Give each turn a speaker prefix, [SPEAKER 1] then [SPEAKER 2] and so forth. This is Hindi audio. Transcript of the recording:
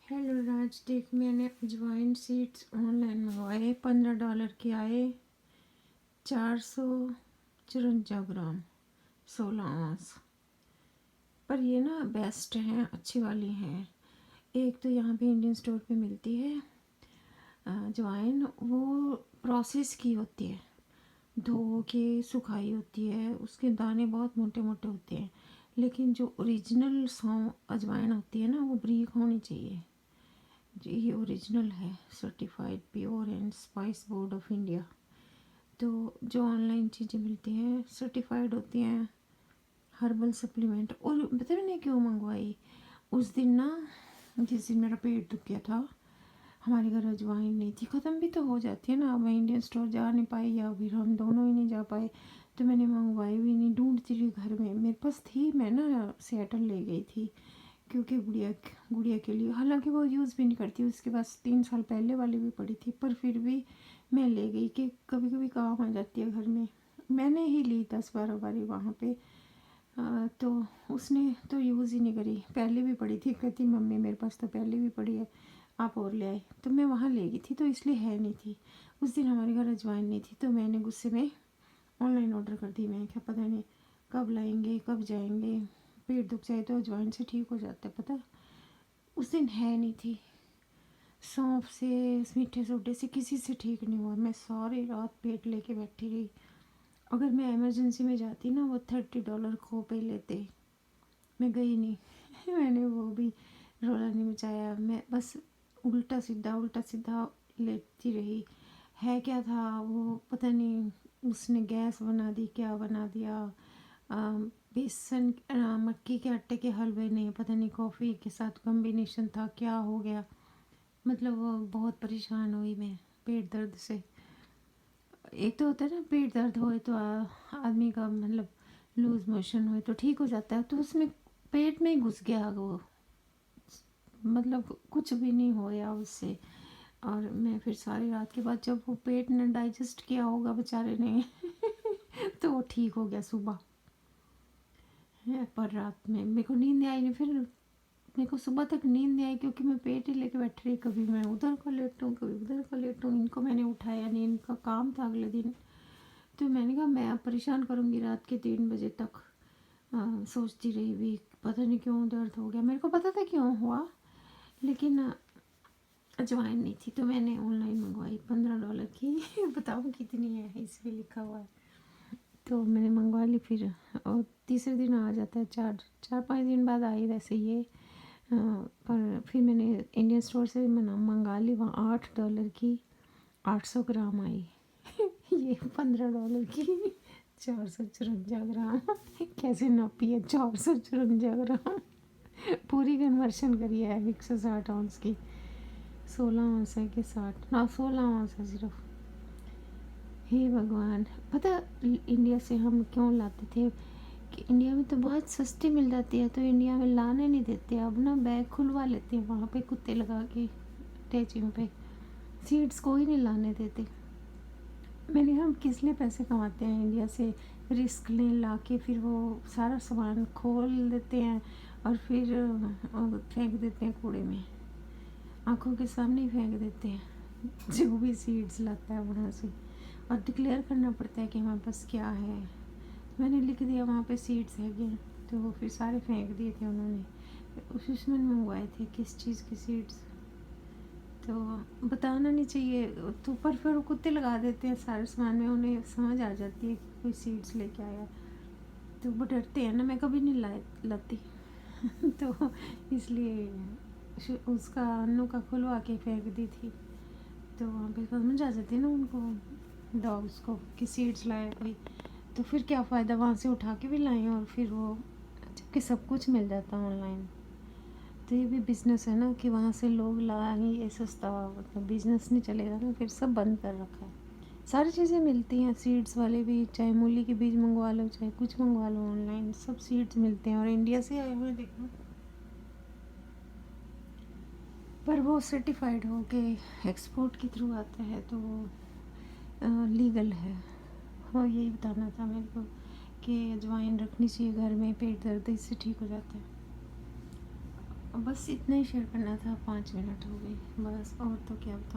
[SPEAKER 1] हेलो राज, देख मैंने अजवाइन सीड्स ऑनलाइन मंगवाए, $15 के आए। 454 ग्राम, 16 औंस। पर ये ना बेस्ट हैं, अच्छी वाली हैं। एक तो यहाँ पे इंडियन स्टोर पे मिलती है अजवाइन, वो प्रोसेस की होती है, धो के सुखाई होती है, उसके दाने बहुत मोटे मोटे होते हैं। लेकिन जो ओरिजिनल सौंफ अजवाइन होती है ना, वो बारीक होनी चाहिए। ये ओरिजिनल है, certified pure and spice board of India. तो जो ऑनलाइन चीज़ें मिलती हैं सर्टिफाइड होती हैं, हर्बल सप्लीमेंट। और पता है मैंने क्यों मंगवाई? उस दिन ना, जिस दिन मेरा पेट दुख गया था, हमारे घर अजवाइन नहीं थी, ख़त्म भी तो हो जाती है ना। अब मैं इंडियन स्टोर जा नहीं पाई, या फिर हम दोनों ही नहीं जा पाए, तो मैंने मंगवाई भी नहीं। ढूंढती रही घर में, मेरे पास थी, मैं ना सिएटल ले गई थी क्योंकि गुड़िया गुड़िया के लिए। हालांकि वो यूज़ भी नहीं करती, उसके पास 3 साल पहले वाली भी पड़ी थी, पर फिर भी मैं ले गई कि कभी कभी काम आ जाती है घर में। मैंने ही ली 10-12 बारी वहाँ पे। तो उसने तो यूज़ ही नहीं करी, पहले भी पड़ी थी। कहती मम्मी मेरे पास तो पहले भी पड़ी है, आप और ले आए। तो मैं वहाँ ले गई थी, तो इसलिए है नहीं थी। उस दिन हमारे घर अजवाइन नहीं थी, तो मैंने गुस्से में ऑनलाइन ऑर्डर कर दी। मैं क्या पता नहीं कब लाएंगे कब जाएंगे, पेट दुख जाए तो अजवाइन से ठीक हो जाता है। पता उस दिन है नहीं थी। सौंफ से, मीठे सोडे से, किसी से ठीक नहीं हुआ। मैं सारी रात पेट लेके बैठी रही। अगर मैं इमरजेंसी में जाती ना, वो $30 खो पे लेते। मैं गई नहीं मैंने वो भी रोला नहीं मचाया, मैं बस उल्टा सीधा लेती रही। है क्या था वो पता नहीं, उसने गैस बना दी, क्या बना दिया। बेसन मक्की के आटे के हलवे ने, पता नहीं कॉफ़ी के साथ कॉम्बिनेशन था, क्या हो गया। मतलब वो बहुत परेशान हुई मैं पेट दर्द से। एक तो होता है ना, पेट दर्द होए तो आदमी का मतलब लूज मोशन हुए तो ठीक हो जाता है, तो उसमें पेट में ही घुस गया वो, मतलब कुछ भी नहीं होया उससे। और मैं फिर सारी रात के बाद, जब वो पेट ने डाइजेस्ट किया होगा बेचारे ने तो वो ठीक हो गया सुबह है। पर रात में मेरे को नींद आई नहीं, फिर मेरे को सुबह तक नींद नहीं आई, क्योंकि मैं पेट ही लेके बैठ रही। कभी मैं उधर को लेटूँ, कभी उधर को लेटूँ। इनको मैंने उठाया नहीं, इनका काम था अगले दिन। तो मैंने कहा मैं अब परेशान करूँगी रात के 3 बजे तक। सोचती रही भी, पता नहीं क्यों दर्द हो गया। मेरे को पता था क्यों हुआ, लेकिन अजवाइन नहीं थी, तो मैंने ऑनलाइन मंगवाई $15 की बताऊँ कितनी है, इस पर लिखा हुआ है। तो मैंने मंगवा ली फिर, और तीसरे दिन आ जाता है। 4-5 दिन बाद आई वैसे ये। पर फिर मैंने इंडियन स्टोर से मंगा ली, वहाँ $8 की 800 ग्राम आई ये $15 की 454 ग्राम कैसे नापी है? 454 ग्राम पूरी कन्वर्शन करी है 160 औंस की। 16 औंस है कि 60 ना, 16 औंस है सिर्फ। हे भगवान! पता इंडिया से हम क्यों लाते थे कि इंडिया में तो बहुत सस्ती मिल जाती है, तो इंडिया में लाने नहीं देते। अब ना बैग खुलवा लेते हैं वहाँ पे कुत्ते लगा के, अटैचिंग पे। सीड्स कोई नहीं लाने देते। मैंने हम किस लिए पैसे कमाते हैं इंडिया से, रिस्क ले ला के, फिर वो सारा सामान खोल देते हैं और फिर फेंक देते हैं कूड़े में, आंखों के सामने ही फेंक देते हैं जो भी सीड्स लाता है वहाँ से। और डिक्लेयर करना पड़ता है कि हमारे पास क्या है। मैंने लिख दिया वहाँ पे सीड्स है, तो वो फिर सारे फेंक दिए थे उन्होंने। उसमें मंगवाए थे किस चीज़ की सीड्स, तो बताना नहीं चाहिए। तो पर फिर वो कुत्ते लगा देते हैं सारे सामान में, उन्हें समझ आ जाती है कि कोई सीड्स लेके आया, तो वो डरते हैं ना। मैं कभी नहीं लाती तो इसलिए उसका अन्नू का खुलवा के फेंक दी थी। तो वहाँ पे समझ आ जाती है ना उनको, डॉग्स को, कि सीड्स लाया कोई। तो फिर क्या फ़ायदा वहाँ से उठा के भी लाएं, और फिर वो, जबकि सब कुछ मिल जाता है ऑनलाइन। तो ये भी बिज़नेस है ना, कि वहाँ से लोग लाएंगे सस्ता, मतलब बिज़नेस नहीं चलेगा ना, फिर सब बंद कर रखा है। सारी चीज़ें मिलती हैं, सीड्स वाले भी, चाहे मूली के बीज मंगवा लो, चाहे कुछ मंगवा लो, ऑनलाइन सब सीड्स मिलते हैं। और इंडिया से आए हुए देखो, पर वो सर्टिफाइड हो के एक्सपोर्ट के थ्रू आता है, तो वो लीगल है। हाँ, यही बताना था मेरे को कि अजवाइन रखनी चाहिए घर में, पेट दर्द इससे ठीक हो जाता है। बस इतना ही शेयर करना था, 5 मिनट हो गए बस, और तो क्या बताऊँ।